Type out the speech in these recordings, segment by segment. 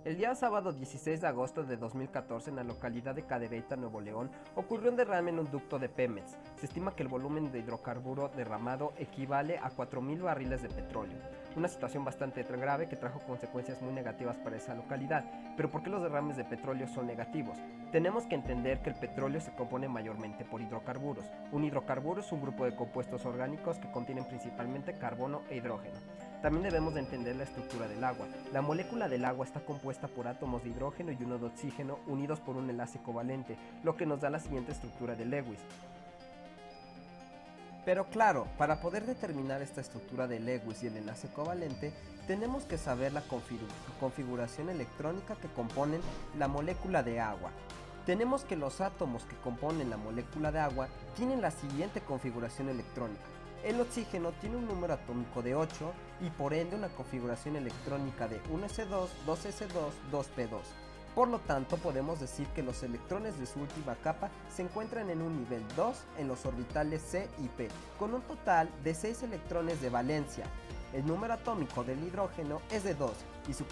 El día sábado 16 de agosto de 2014, en la localidad de Cadereyta, Nuevo León, ocurrió un derrame en un ducto de Pemex. Se estima que el volumen de hidrocarburo derramado equivale a 4.000 barriles de petróleo. Una situación bastante grave que trajo consecuencias muy negativas para esa localidad. Pero ¿por qué los derrames de petróleo son negativos? Tenemos que entender que el petróleo se compone mayormente por hidrocarburos. Un hidrocarburo es un grupo de compuestos orgánicos que contienen principalmente carbono e hidrógeno. También debemos de entender la estructura del agua. La molécula del agua está compuesta por átomos de hidrógeno y uno de oxígeno unidos por un enlace covalente, lo que nos da la siguiente estructura de Lewis. Pero claro, para poder determinar esta estructura de Lewis y el enlace covalente, tenemos que saber la configuración electrónica que componen la molécula de agua. Tenemos que los átomos que componen la molécula de agua tienen la siguiente configuración electrónica. El oxígeno tiene un número atómico de 8 y por ende una configuración electrónica de 1s2, 2s2, 2p2. Por lo tanto, podemos decir que los electrones de su última capa se encuentran en un nivel 2 en los orbitales C y P, con un total de 6 electrones de valencia. El número atómico del hidrógeno es de 2 y su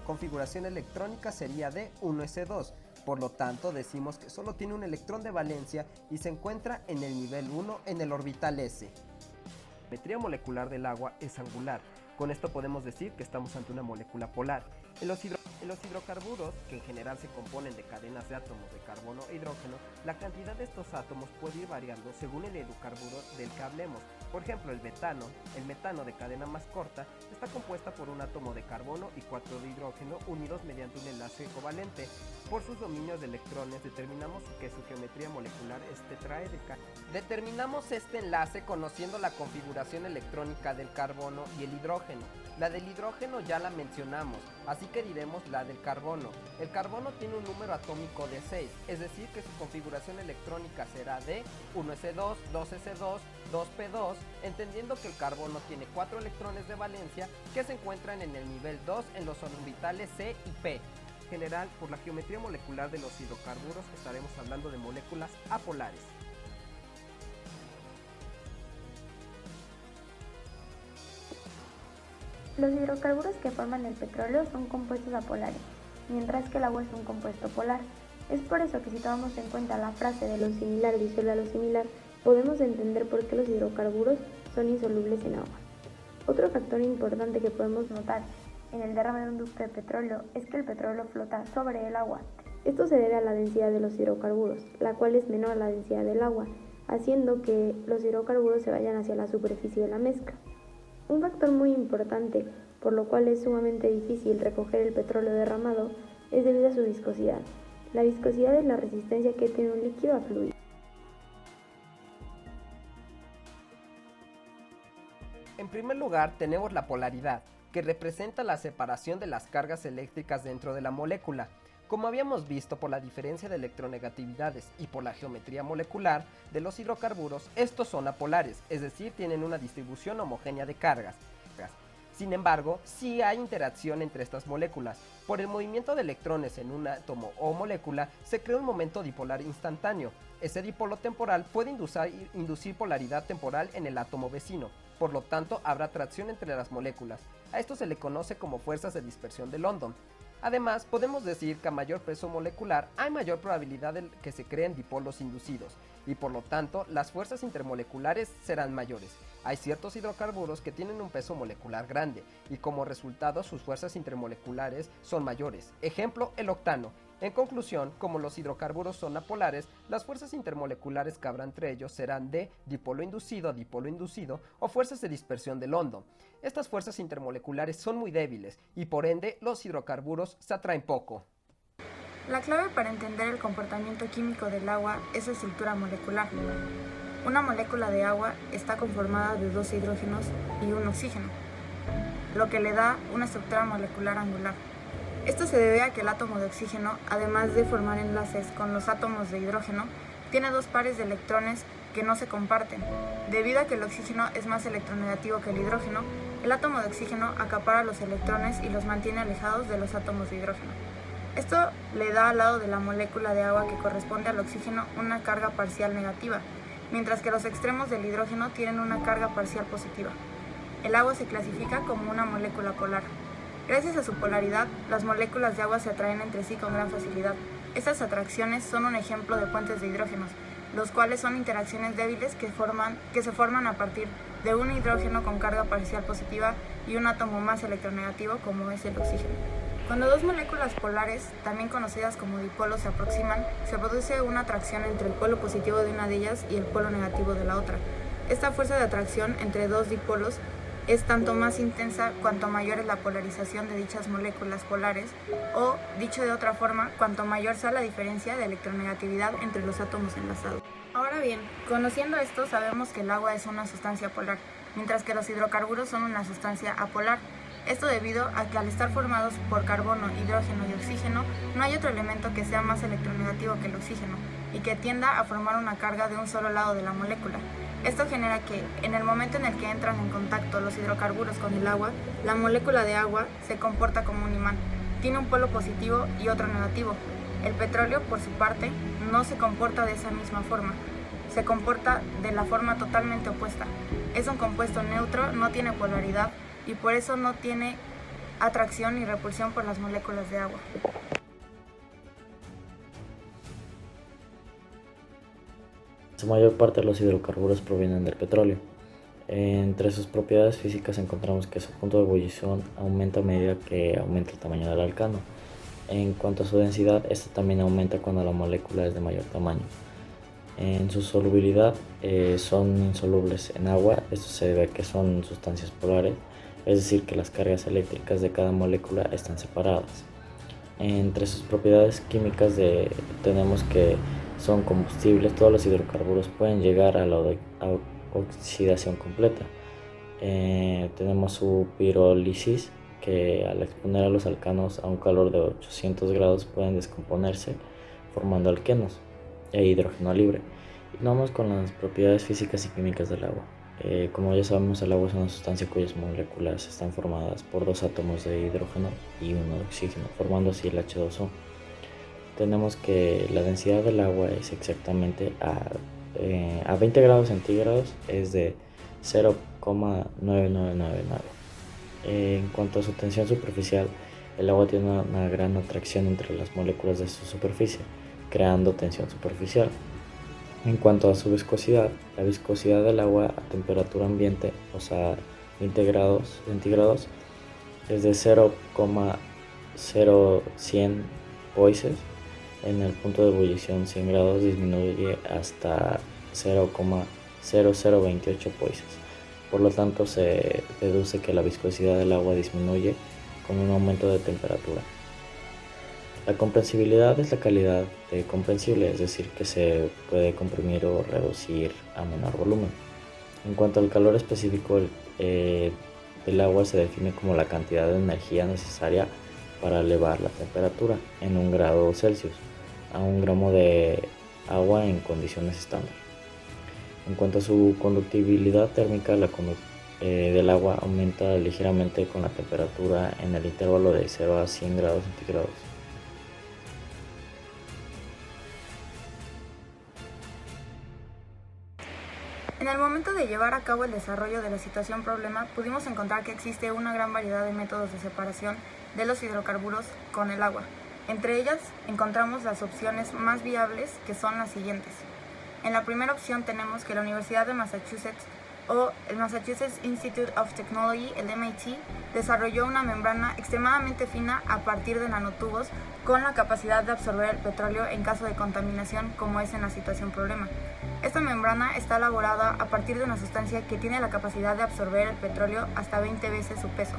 configuración electrónica sería de 1s2. Por lo tanto, decimos que solo tiene un electrón de valencia y se encuentra en el nivel 1 en el orbital S. La geometría molecular del agua es angular. Con esto podemos decir que estamos ante una molécula polar. En los hidrocarburos, que en general se componen de cadenas de átomos de carbono e hidrógeno, la cantidad de estos átomos puede ir variando según el hidrocarburo del que hablemos. Por ejemplo, el metano de cadena más corta, está compuesta por un átomo de carbono y 4 de hidrógeno unidos mediante un enlace covalente. Por sus dominios de electrones determinamos que su geometría molecular es tetraédrica. Determinamos este enlace conociendo la configuración electrónica del carbono y el hidrógeno. La del hidrógeno ya la mencionamos, así que diremos la del carbono. El carbono tiene un número atómico de 6, es decir que su configuración electrónica será de 1s2, 2s2, 2p2, entendiendo que el carbono tiene 4 electrones de valencia que se encuentran en el nivel 2 en los orbitales C y P. En general, por la geometría molecular de los hidrocarburos estaremos hablando de moléculas apolares. Los hidrocarburos que forman el petróleo son compuestos apolares, mientras que el agua es un compuesto polar. Es por eso que si tomamos en cuenta la frase de lo similar disuelve a lo similar, podemos entender por qué los hidrocarburos son insolubles en agua. Otro factor importante que podemos notar en el derrame de un ducto de petróleo es que el petróleo flota sobre el agua. Esto se debe a la densidad de los hidrocarburos, la cual es menor a la densidad del agua, haciendo que los hidrocarburos se vayan hacia la superficie de la mezcla. Un factor muy importante, por lo cual es sumamente difícil recoger el petróleo derramado, es debido a su viscosidad. La viscosidad es la resistencia que tiene un líquido a fluido. En primer lugar, tenemos la polaridad, que representa la separación de las cargas eléctricas dentro de la molécula. Como habíamos visto por la diferencia de electronegatividades y por la geometría molecular de los hidrocarburos, estos son apolares, es decir, tienen una distribución homogénea de cargas. Sin embargo, sí hay interacción entre estas moléculas. Por el movimiento de electrones en un átomo o molécula, se crea un momento dipolar instantáneo. Ese dipolo temporal puede inducir polaridad temporal en el átomo vecino. Por lo tanto, habrá atracción entre las moléculas. A esto se le conoce como fuerzas de dispersión de London. Además, podemos decir que a mayor peso molecular hay mayor probabilidad de que se creen dipolos inducidos, y por lo tanto las fuerzas intermoleculares serán mayores. Hay ciertos hidrocarburos que tienen un peso molecular grande, y como resultado sus fuerzas intermoleculares son mayores. Ejemplo, el octano. En conclusión, como los hidrocarburos son apolares, las fuerzas intermoleculares que habrá entre ellos serán de dipolo inducido a dipolo inducido o fuerzas de dispersión de London. Estas fuerzas intermoleculares son muy débiles y por ende los hidrocarburos se atraen poco. La clave para entender el comportamiento químico del agua es su estructura molecular. Una molécula de agua está conformada de 2 hidrógenos y un oxígeno, lo que le da una estructura molecular angular. Esto se debe a que el átomo de oxígeno, además de formar enlaces con los átomos de hidrógeno, tiene 2 pares de electrones que no se comparten. Debido a que el oxígeno es más electronegativo que el hidrógeno, el átomo de oxígeno acapara los electrones y los mantiene alejados de los átomos de hidrógeno. Esto le da al lado de la molécula de agua que corresponde al oxígeno una carga parcial negativa, mientras que los extremos del hidrógeno tienen una carga parcial positiva. El agua se clasifica como una molécula polar. Gracias a su polaridad, las moléculas de agua se atraen entre sí con gran facilidad. Estas atracciones son un ejemplo de puentes de hidrógenos, los cuales son interacciones débiles que se forman a partir de un hidrógeno con carga parcial positiva y un átomo más electronegativo como es el oxígeno. Cuando dos moléculas polares, también conocidas como dipolos, se aproximan, se produce una atracción entre el polo positivo de una de ellas y el polo negativo de la otra. Esta fuerza de atracción entre dos dipolos es tanto más intensa cuanto mayor es la polarización de dichas moléculas polares, o, dicho de otra forma, cuanto mayor sea la diferencia de electronegatividad entre los átomos enlazados. Ahora bien, conociendo esto, sabemos que el agua es una sustancia polar, mientras que los hidrocarburos son una sustancia apolar. Esto debido a que al estar formados por carbono, hidrógeno y oxígeno, no hay otro elemento que sea más electronegativo que el oxígeno, y que tienda a formar una carga de un solo lado de la molécula. Esto genera que, en el momento en el que entran en contacto los hidrocarburos con el agua, la molécula de agua se comporta como un imán. Tiene un polo positivo y otro negativo. El petróleo, por su parte, no se comporta de esa misma forma. Se comporta de la forma totalmente opuesta. Es un compuesto neutro, no tiene polaridad y por eso no tiene atracción ni repulsión por las moléculas de agua. La mayor parte de los hidrocarburos provienen del petróleo. Entre sus propiedades físicas encontramos que su punto de ebullición aumenta a medida que aumenta el tamaño del alcano. En cuanto a su densidad, esta también aumenta cuando la molécula es de mayor tamaño. En su solubilidad, son insolubles en agua. Esto se debe a que son sustancias polares, es decir, que las cargas eléctricas de cada molécula están separadas. Entre sus propiedades químicas tenemos que son combustibles. Todos los hidrocarburos pueden llegar a la oxidación completa. Tenemos su pirólisis, que al exponer a los alcanos a un calor de 800 grados pueden descomponerse formando alquenos e hidrógeno libre. Y vamos con las propiedades físicas y químicas del agua. Como ya sabemos, el agua es una sustancia cuyas moléculas están formadas por dos átomos de hidrógeno y uno de oxígeno, formando así el H2O. Tenemos que la densidad del agua es exactamente a 20 grados centígrados es de 0,9999. En cuanto a su tensión superficial, el agua tiene una gran atracción entre las moléculas de su superficie, creando tensión superficial. En cuanto a su viscosidad, la viscosidad del agua a temperatura ambiente, o sea 20 grados centígrados, es de 0,0100 poises. En el punto de ebullición 100 grados disminuye hasta 0,0028 poises. Por lo tanto, se deduce que la viscosidad del agua disminuye con un aumento de temperatura. La compresibilidad es la calidad de comprensible, es decir, que se puede comprimir o reducir a menor volumen. En cuanto al calor específico del agua, se define como la cantidad de energía necesaria para elevar la temperatura en 1 grado Celsius a 1 gramo de agua en condiciones estándar. En cuanto a su conductibilidad térmica, del agua aumenta ligeramente con la temperatura en el intervalo de 0 a 100 grados centígrados. En el momento de llevar a cabo el desarrollo de la situación problema, pudimos encontrar que existe una gran variedad de métodos de separación de los hidrocarburos con el agua. Entre ellas encontramos las opciones más viables, que son las siguientes. En la primera opción tenemos que la Universidad de Massachusetts o el Massachusetts Institute of Technology, el MIT, desarrolló una membrana extremadamente fina a partir de nanotubos con la capacidad de absorber el petróleo en caso de contaminación, como es en la situación problema. Esta membrana está elaborada a partir de una sustancia que tiene la capacidad de absorber el petróleo hasta 20 veces su peso.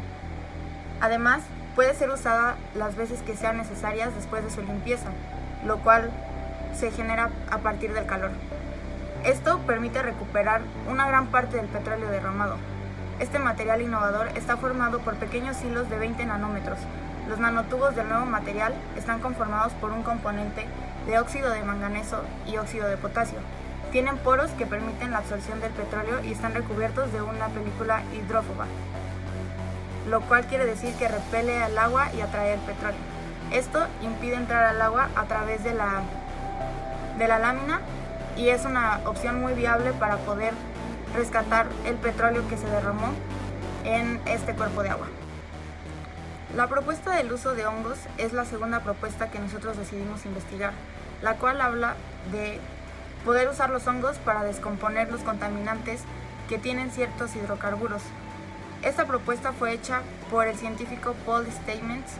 Además, puede ser usada las veces que sean necesarias después de su limpieza, lo cual se genera a partir del calor. Esto permite recuperar una gran parte del petróleo derramado. Este material innovador está formado por pequeños hilos de 20 nanómetros. Los nanotubos del nuevo material están conformados por un componente de óxido de manganeso y óxido de potasio. Tienen poros que permiten la absorción del petróleo y están recubiertos de una película hidrófoba, lo cual quiere decir que repele al agua y atrae el petróleo. Esto impide entrar al agua a través de la lámina y es una opción muy viable para poder rescatar el petróleo que se derramó en este cuerpo de agua. La propuesta del uso de hongos es la segunda propuesta que nosotros decidimos investigar, la cual habla de poder usar los hongos para descomponer los contaminantes que tienen ciertos hidrocarburos. Esta propuesta fue hecha por el científico Paul Stamets,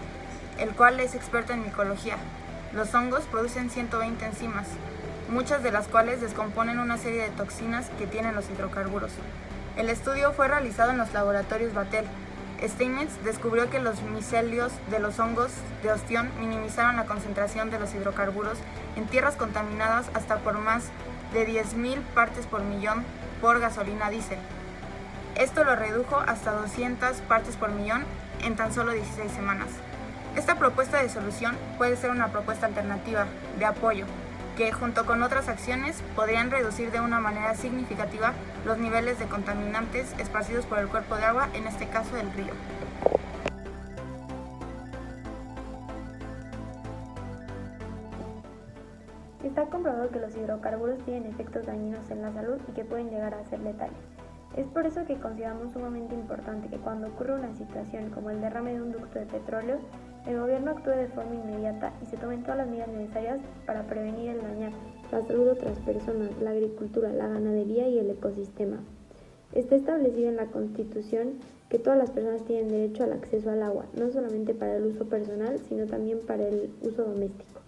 el cual es experto en micología. Los hongos producen 120 enzimas, muchas de las cuales descomponen una serie de toxinas que tienen los hidrocarburos. El estudio fue realizado en los laboratorios Battelle. Stamets descubrió que los micelios de los hongos de ostión minimizaron la concentración de los hidrocarburos en tierras contaminadas hasta por más de 10.000 partes por millón por gasolina diésel. Esto lo redujo hasta 200 partes por millón en tan solo 16 semanas. Esta propuesta de solución puede ser una propuesta alternativa de apoyo que, junto con otras acciones, podrían reducir de una manera significativa los niveles de contaminantes esparcidos por el cuerpo de agua, en este caso el río. Está comprobado que los hidrocarburos tienen efectos dañinos en la salud y que pueden llegar a ser letales. Es por eso que consideramos sumamente importante que cuando ocurre una situación como el derrame de un ducto de petróleo, el gobierno actúe de forma inmediata y se tomen todas las medidas necesarias para prevenir el dañar la salud de otras personas, la agricultura, la ganadería y el ecosistema. Está establecido en la Constitución que todas las personas tienen derecho al acceso al agua, no solamente para el uso personal, sino también para el uso doméstico.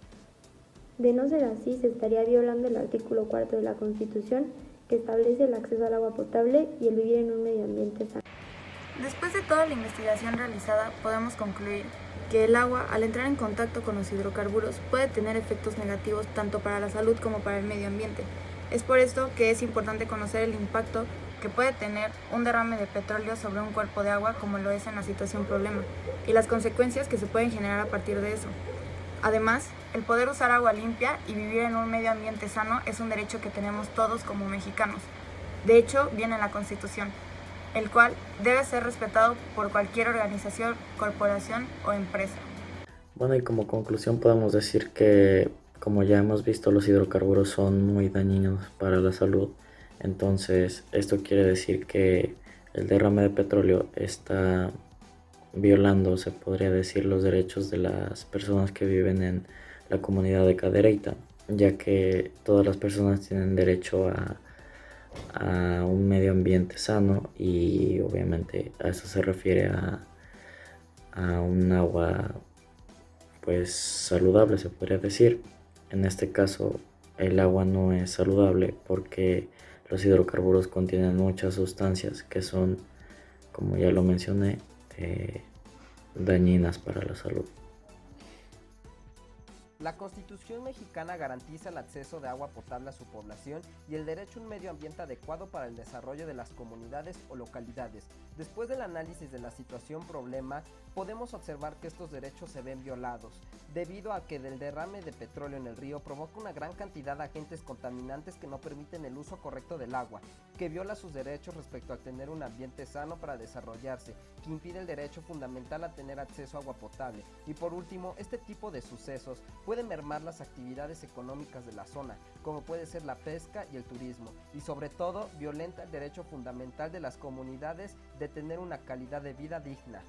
De no ser así, se estaría violando el artículo 4 de la Constitución, que establece el acceso al agua potable y el vivir en un medio ambiente sano. Después de toda la investigación realizada, podemos concluir que el agua, al entrar en contacto con los hidrocarburos, puede tener efectos negativos tanto para la salud como para el medio ambiente. Es por esto que es importante conocer el impacto que puede tener un derrame de petróleo sobre un cuerpo de agua, como lo es en la situación problema, y las consecuencias que se pueden generar a partir de eso. Además, el poder usar agua limpia y vivir en un medio ambiente sano es un derecho que tenemos todos como mexicanos. De hecho, viene en la Constitución, el cual debe ser respetado por cualquier organización, corporación o empresa. Bueno, y como conclusión podemos decir que, como ya hemos visto, los hidrocarburos son muy dañinos para la salud. Entonces, esto quiere decir que el derrame de petróleo está violando, se podría decir, los derechos de las personas que viven en la comunidad de Cadereyta, ya que todas las personas tienen derecho a un medio ambiente sano, y obviamente a eso se refiere a un agua pues saludable, se podría decir. En este caso el agua no es saludable porque los hidrocarburos contienen muchas sustancias que son, como ya lo mencioné, dañinas para la salud. La Constitución mexicana garantiza el acceso de agua potable a su población y el derecho a un medio ambiente adecuado para el desarrollo de las comunidades o localidades. Después del análisis de la situación problema, podemos observar que estos derechos se ven violados, debido a que el derrame de petróleo en el río provoca una gran cantidad de agentes contaminantes que no permiten el uso correcto del agua, que viola sus derechos respecto a tener un ambiente sano para desarrollarse, que impide el derecho fundamental a tener acceso a agua potable. Y por último, este tipo de sucesos pueden mermar las actividades económicas de la zona, como puede ser la pesca y el turismo, y sobre todo violenta el derecho fundamental de las comunidades de tener una calidad de vida digna.